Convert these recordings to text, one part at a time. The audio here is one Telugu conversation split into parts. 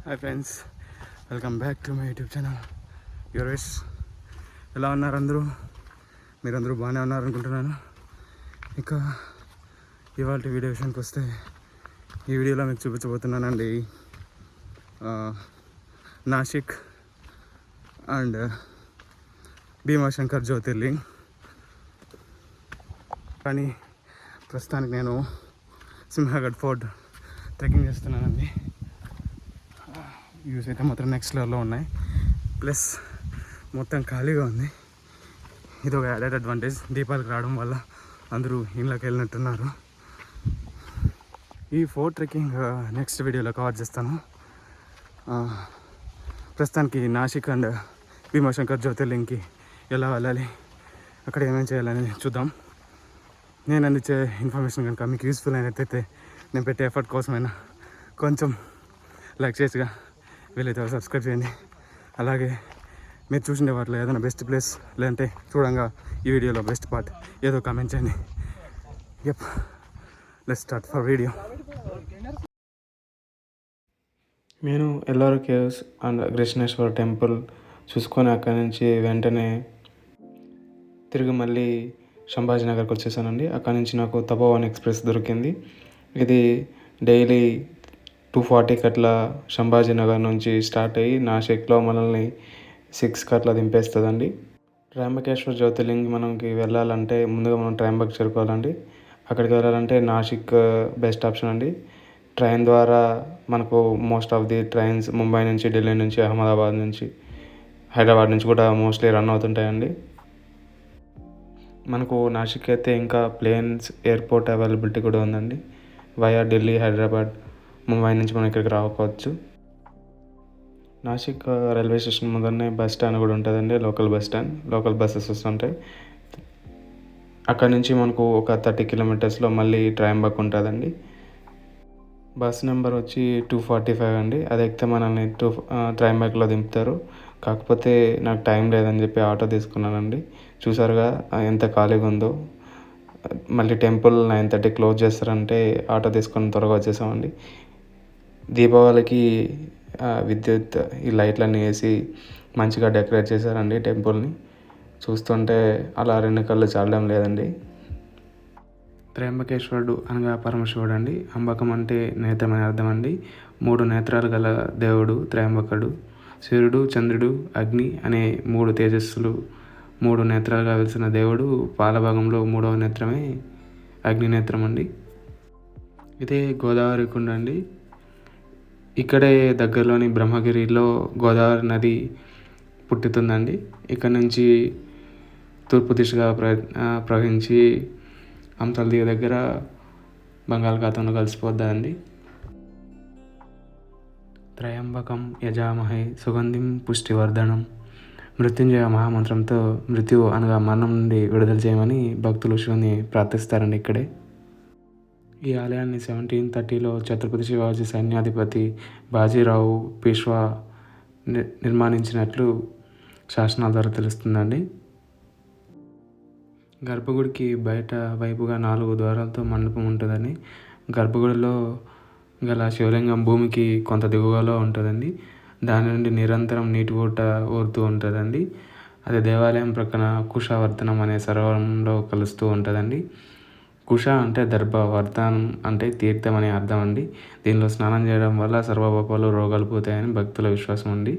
Hi friends, welcome back to my YouTube channel యూరస్. ఎలా ఉన్నారు అందరూ? మీరందరూ బాగానే ఉన్నారు అనుకుంటున్నాను. ఇక ఇవాళ వీడియో విషయానికి వస్తే, ఈ వీడియోలో మీకు చూపించబోతున్నానండి నాసిక్ అండ్ భీమాశంకర్ జ్యోతిర్లింగ్. కానీ ప్రస్తుతానికి నేను సింహగఢ్ ఫోర్ట్ ట్రెక్కింగ్ చేస్తున్నానండి. వ్యూస్ అయితే మాత్రం నెక్స్ట్ లెవెల్లో ఉన్నాయి, ప్లస్ మొత్తం ఖాళీగా ఉంది. ఇది ఒక యాడెడ్ అడ్వాంటేజ్. దీపాలకు రావడం వల్ల అందరూ ఇంట్లోకి వెళ్ళినట్టున్నారు. ఈ ఫోర్ట్ ట్రెక్కింగ్ నెక్స్ట్ వీడియోలో కవర్ చేస్తాను. ప్రస్తుతానికి నాసిక్ అండ్ భీమాశంకర్ జ్యోతిర్లింగ్కి ఎలా వెళ్ళాలి, అక్కడ ఏమేమి చేయాలని చూద్దాం. నేను అందించే ఇన్ఫర్మేషన్ కనుక మీకు యూస్ఫుల్ అయినట్టయితే, నేను పెట్టే ఎఫర్ట్ కోసమైనా కొంచెం లైక్ చేసిగా వీలైతే సబ్స్క్రైబ్ చేయండి. అలాగే మీరు చూసిన వాటిలో ఏదైనా బెస్ట్ ప్లేస్ లేదంటే చూడంగా ఈ వీడియోలో బెస్ట్ పార్ట్ ఏదో కామెంట్ చేయండి. Yup, let's start for video. నేను ఎల్లారు కేవ్స్ అండ్ కృష్ణేశ్వర టెంపుల్ చూసుకొని అక్కడి నుంచి వెంటనే తిరిగి మళ్ళీ సంభాజీనగర్కి వచ్చేసానండి. అక్కడి నుంచి నాకు తపోవన్ ఎక్స్ప్రెస్ దొరికింది. ఇది డైలీ 2:40కి అట్లా సంభాజీనగర్ నుంచి స్టార్ట్ అయ్యి నాసిక్లో మనల్ని 6కి అట్లా దింపేస్తుందండి. త్రయంబకేశ్వర్ జ్యోతిర్లింగ్ మనకి వెళ్ళాలంటే ముందుగా మనం త్రయంబక్ చేరుకోవాలండి. అక్కడికి వెళ్ళాలంటే నాసిక్ బెస్ట్ ఆప్షన్ అండి. ట్రైన్ ద్వారా మనకు most of the trains Mumbai నుంచి, ఢిల్లీ నుంచి, అహ్మదాబాద్ నుంచి, హైదరాబాద్ నుంచి కూడా మోస్ట్లీ రన్ అవుతుంటాయండి. మనకు నాసిక్ అయితే ఇంకా ప్లేన్స్ ఎయిర్పోర్ట్ అవైలబిలిటీ కూడా ఉందండి. వయా ఢిల్లీ, హైదరాబాద్, ముంబై నుంచి మనం ఇక్కడికి రావచ్చు. నాసిక్ రైల్వే స్టేషన్ ముందరనే బస్ స్టాండ్ కూడా ఉంటుందండి. Local bus stand, local buses వస్తుంటాయి. అక్కడ నుంచి మనకు ఒక 30 కిలోమీటర్స్లో మళ్ళీ త్రయంబక్ ఉంటుందండి. బస్ నెంబర్ వచ్చి 245 అండి. అది ఎక్కితే మనల్ని త్రయంబక్లో దింపుతారు. కాకపోతే నాకు టైం లేదని చెప్పి ఆటో తీసుకున్నానండి. చూసారుగా ఎంత ఖాళీగా ఉందో. మళ్ళీ టెంపుల్ 9:30 క్లోజ్ చేస్తారంటే ఆటో తీసుకొని త్వరగా వచ్చేసామండి. దీపావళికి విద్యుత్ ఈ లైట్లన్నీ వేసి మంచిగా డెకరేట్ చేశారండి టెంపుల్ని. చూస్తుంటే అలా 2 కళ్ళు చాలడం లేదండి. త్రయంబకేశ్వరుడు అనగా పరమశివుడు అండి. అంబకం అంటే నేత్రమని అర్థం అండి. 3 నేత్రాలు గల దేవుడు త్రయంబకుడు. సూర్యుడు, చంద్రుడు, అగ్ని అనే 3 తేజస్సులు 3 నేత్రాలుగా వెలిసిన దేవుడు. పాలభాగంలో 3వ నేత్రమే అగ్ని నేత్రం అండి. ఇదే గోదావరి కుండ అండి. ఇక్కడే దగ్గరలోని బ్రహ్మగిరిలో గోదావరి నది పుట్టుతుందండి. ఇక్కడ నుంచి తూర్పు దిశగా ప్రవహించి అంతల్ది దగ్గర బంగాళాఖాతంలో కలిసిపోద్దండి. త్రయంబకం యజామహే సుగంధిం పుష్టివర్ధనం. మృత్యుంజయ మహామంత్రంతో మృత్యు అనగా మరణం నుండి విడుదల చేయమని భక్తులు శివుని ప్రార్థిస్తారండి ఇక్కడే. ఈ ఆలయాన్ని 1730లో ఛత్రపతి శివాజీ సైన్యాధిపతి బాజీరావు పేష్వా నిర్మాణించినట్లు శాసనాల ద్వారా తెలుస్తుందండి. గర్భగుడికి బయట వైపుగా 4 ద్వారాలతో మండపం ఉంటుందని. గర్భగుడిలో గల శివలింగం భూమికి కొంత దిగువలో ఉంటుందండి. దాని నుండి నిరంతరం నీటి ఊట ఊరుతూ ఉంటుందండి. అది దేవాలయం ప్రక్కన కుషావర్ధనం అనే సరోవరంలో కలుస్తూ ఉంటుందండి. కుష అంటే దర్భ, వర్ధనం అంటే తీర్థం అనే అర్థం అండి. దీనిలో స్నానం చేయడం వల్ల సర్వపాపాలు, రోగాలు పోతాయని భక్తుల విశ్వాసం అండి.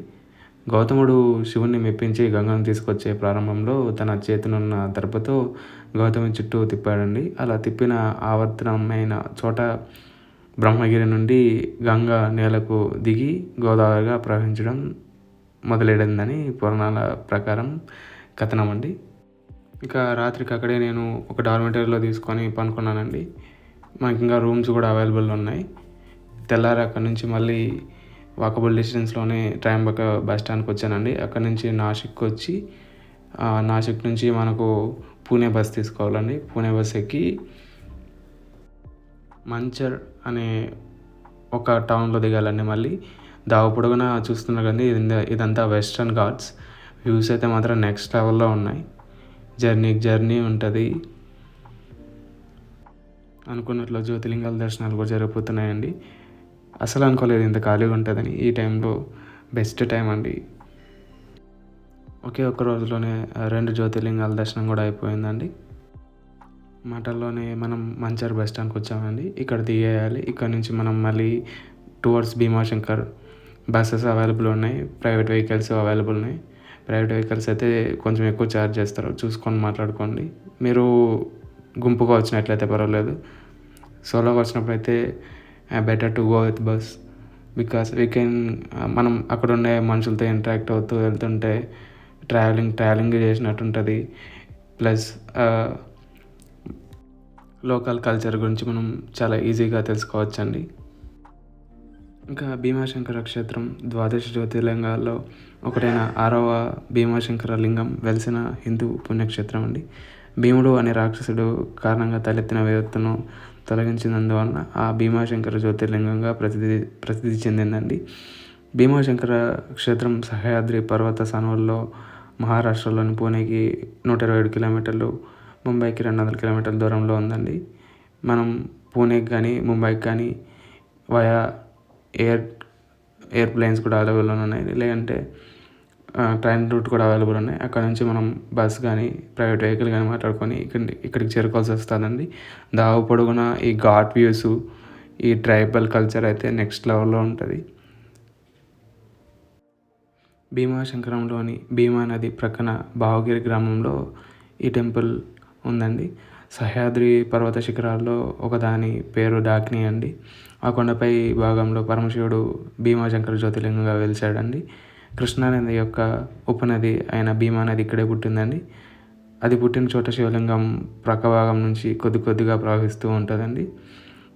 గౌతముడు శివుణ్ణి మెప్పించి గంగను తీసుకొచ్చే ప్రారంభంలో తన చేతినున్న దర్భతో గౌతమి చుట్టూ తిప్పాడండి. అలా తిప్పిన ఆవర్తనమైన చోట బ్రహ్మగిరి నుండి గంగ నేలకు దిగి గోదావరిగా ప్రవహించడం మొదలెడిందని పురాణాల ప్రకారం కథనం అండి. ఇక రాత్రికి అక్కడే నేను ఒక డార్మిటరీలో తీసుకొని పనుకున్నానండి. మనకి ఇంకా రూమ్స్ కూడా అవైలబుల్ ఉన్నాయి. తెల్లారి అక్కడ నుంచి మళ్ళీ వాకబుల్ డిస్టెన్స్లోనే త్రయంబక బస్ స్టాండ్కి వచ్చానండి. అక్కడ నుంచి నాసిక్ వచ్చి నాసిక్ నుంచి మనకు పూణే బస్ తీసుకోవాలండి. పూణే బస్ ఎక్కి మంచర్ అనే ఒక టౌన్లో దిగాలండి. మళ్ళీ దావు పొడుగున చూస్తున్నారు కానీ ఇదంతా వెస్టర్న్ ఘాట్స్. వ్యూస్ అయితే మాత్రం నెక్స్ట్ లెవెల్లో ఉన్నాయి. జర్నీ ఉంటుంది. అనుకున్నట్లు జ్యోతిర్లింగాల దర్శనాలు కూడా జరిగిపోతున్నాయండి. అసలు అనుకోలేదు ఇంత ఖాళీగా ఉంటుందని. ఈ టైంలో బెస్ట్ టైం అండి. ఒకే ఒక్క రోజులోనే 2 జ్యోతిర్లింగాల దర్శనం కూడా అయిపోయిందండి. మాటల్లోనే మనం మంచిర్యాల బస్ స్టాండ్కి వచ్చామండి. ఇక్కడ దిగేయాలి. ఇక్కడ నుంచి మనం మళ్ళీ టువర్డ్స్ భీమాశంకర్ బస్సెస్ అవైలబుల్ ఉన్నాయి, ప్రైవేట్ వెహికల్స్ అవైలబుల్ ఉన్నాయి. ప్రైవేట్ వెహికల్స్ అయితే కొంచెం ఎక్కువ ఛార్జ్ చేస్తారు, చూసుకొని మాట్లాడుకోండి. మీరు గుంపుగా వచ్చినట్లయితే పర్వాలేదు. సోలోగా వచ్చినప్పుడు అయితే better to go with bus, because మనం అక్కడ ఉండే మనుషులతో ఇంటరాక్ట్ అవుతూ వెళ్తుంటే ట్రావెలింగ్ చేసినట్టు ఉంటుంది. ప్లస్ లోకల్ కల్చర్ గురించి మనం చాలా ఈజీగా తెలుసుకోవచ్చండి. ఇంకా భీమాశంకర క్షేత్రం ద్వాదశ జ్యోతిర్లింగాల్లో ఒకటైన 6వ భీమాశంకర లింగం వెలిసిన హిందూ పుణ్యక్షేత్రం అండి. భీముడు అనే రాక్షసుడు కారణంగా తలెత్తిన విపత్తును తొలగించినందువలన ఆ భీమాశంకర జ్యోతిర్లింగంగా ప్రసిద్ధి చెందిందండి. భీమాశంకర క్షేత్రం సహ్యాద్రి పర్వత సానువుల్లో మహారాష్ట్రలోని పూణేకి 127 కిలోమీటర్లు, ముంబైకి 200 కిలోమీటర్ల దూరంలో ఉందండి. మనం పూణేకి కానీ ముంబైకి కానీ వయా ఎయిర్ప్లేన్స్ కూడా అవైలబుల్ ఉన్నాయి, లేదంటే ట్రైన్ రూట్ కూడా అవైలబుల్ ఉన్నాయి. అక్కడ నుంచి మనం బస్ కానీ ప్రైవేట్ వెహికల్ కానీ మాట్లాడుకొని ఇక్కడికి చేరుకోవాల్సి వస్తుందండి. దావు పొడుగున ఈ ఘాట్ వ్యూస్, ఈ ట్రైబల్ కల్చర్ అయితే నెక్స్ట్ లెవెల్లో ఉంటుంది. భీమాశంకరంలోని భీమా నది ప్రక్కన భావగిరి గ్రామంలో ఈ టెంపుల్ ఉందండి. సహ్యాద్రి పర్వత శిఖరాల్లో ఒకదాని పేరు డాకిని అండి. ఆ కొండపై భాగంలో పరమశివుడు భీమాశంకర జ్యోతిర్లింగంగా వెలిశాడండి. కృష్ణానది యొక్క ఉపనది అయిన భీమా నది ఇక్కడే పుట్టిందండి. అది పుట్టిన చోట శివలింగం ప్రక్క భాగం నుంచి కొద్దిగా ప్రవహిస్తూ ఉంటుందండి.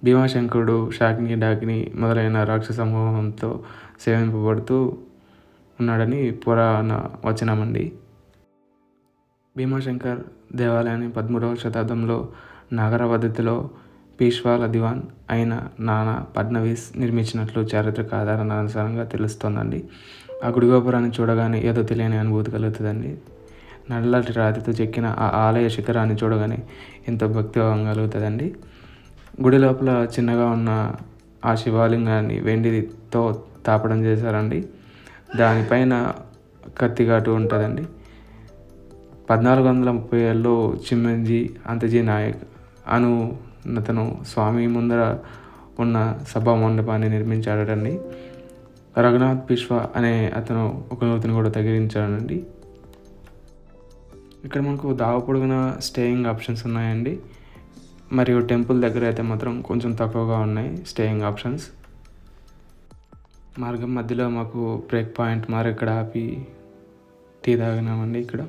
భీమాశంకరుడు శాకిని, డాకిని మొదలైన రాక్షస సమూహంతో సేవింపబడుతూ ఉన్నాడని పురాణ వచనమండి. భీమాశంకర్ దేవాలయాన్ని 13వ శతాబ్దంలో నాగర పద్ధతిలో పీష్వాల దివాన్ అయిన నానా ఫడ్నవీస్ నిర్మించినట్లు చారిత్రక ఆధారాల అనుసారంగా తెలుస్తోందండి. ఆ గుడి గోపురాన్ని చూడగానే ఏదో తెలియని అనుభూతి కలుగుతుందండి. నల్లటి రాతితో చెక్కిన ఆ ఆలయ శిఖరాన్ని చూడగానే ఎంతో భక్తిభావం కలుగుతుందండి. గుడి లోపల చిన్నగా ఉన్న ఆ శివలింగాన్ని వెండితో తాపడం చేశారండి. దానిపైన కత్తిఘాటు ఉంటుందండి. 1437లో చిమ్మంజీ అంతజీ నాయక్ అతను స్వామి ముందర ఉన్న సభా మండపాన్ని నిర్మించాడటండి. రఘునాథ్ పిష్వా అనే అతను ఒక నూతిని కూడా తగిలించాడండి. ఇక్కడ మనకు దావ పొడుగున స్టేయింగ్ ఆప్షన్స్ ఉన్నాయండి. మరియు టెంపుల్ దగ్గర అయితే మాత్రం కొంచెం తక్కువగా ఉన్నాయి స్టేయింగ్ ఆప్షన్స్. మార్గం మధ్యలో మాకు బ్రేక్ పాయింట్ ఇక్కడ ఆపి టీ తాగినామండి. ఇక్కడ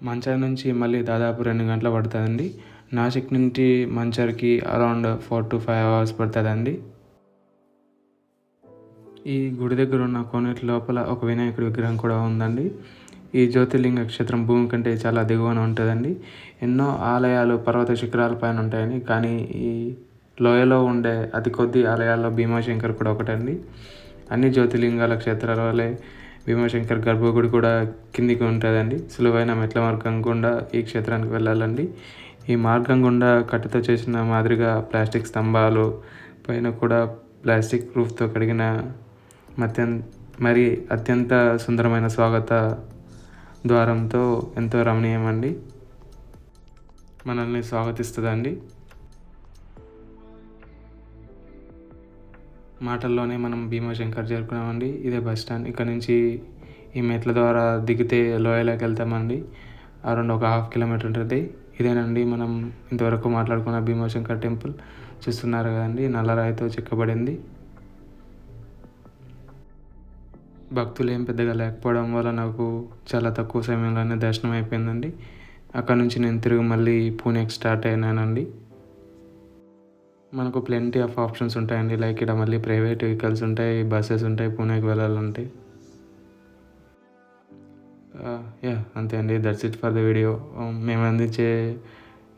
మంచర్ నుంచి మళ్ళీ దాదాపు 2 గంటలు పడుతుందండి. నాసిక్ నుంచి మంచర్కి అరౌండ్ 4 to 5 hours పడుతుందండి. ఈ గుడి దగ్గర ఉన్న కోనేటి లోపల ఒక వినాయకుడి విగ్రహం కూడా ఉందండి. ఈ జ్యోతిర్లింగ క్షేత్రం భూమి కంటే చాలా దిగువన ఉంటుందండి. ఎన్నో ఆలయాలు పర్వత శిఖరాల పైన ఉంటాయని, కానీ ఈ లోయలో ఉండే అతి కొద్ది ఆలయాల్లో భీమాశంకర్ కూడా ఒకటండి. అన్ని జ్యోతిర్లింగాల క్షేత్రాల వల్లే భీమాశంకర్ గర్భగుడి కూడా కిందికి ఉంటుందండి. సులువైన మెట్ల మార్గం గుండా ఈ క్షేత్రానికి వెళ్ళాలండి. ఈ మార్గం గుండా కట్టెతో చేసిన మాదిరిగా ప్లాస్టిక్ స్తంభాలు పైన కూడా ప్లాస్టిక్ రూఫ్తో కడిగిన మరి అత్యంత సుందరమైన స్వాగత ద్వారంతో ఎంతో రమణీయమండి. మనల్ని స్వాగతిస్తుందండి. మాటల్లోనే మనం భీమాశంకర్ చేరుకున్నామండి. ఇదే బస్ స్టాండ్. ఇక్కడ నుంచి ఈ మెట్ల ద్వారా దిగితే లోయలోకి వెళ్తామండి. అరౌండ్ ఒక 1/2 kilometer ఉంటుంది. ఇదేనండి మనం ఇంతవరకు మాట్లాడుకున్న భీమాశంకర్ టెంపుల్. చూస్తున్నారు కదండి, నల్లరాయితో చెక్కబడింది. భక్తులు ఏం పెద్దగా లేకపోవడం వల్ల నాకు చాలా తక్కువ సమయంలోనే దర్శనం అయిపోయిందండి. అక్కడ నుంచి నేను తిరిగి మళ్ళీ పూణేకి స్టార్ట్ అయినానండి. మనకు ప్లెంటీ ఆఫ్ ఆప్షన్స్ ఉంటాయండి. లైక్ ఇక్కడ మళ్ళీ ప్రైవేట్ వెహికల్స్ ఉంటాయి, బస్సెస్ ఉంటాయి పూణేకి వెళ్ళాలంటే. అంతే అండి. That's it for the video. మేము అందించే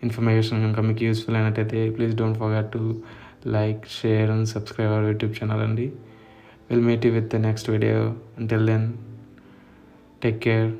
ఇన్ఫర్మేషన్ కనుక మీకు యూస్ఫుల్ అయినట్టయితే please don't forget to like, share and subscribe our YouTube channel అండి. We'll meet you with the next video. Until then, take care.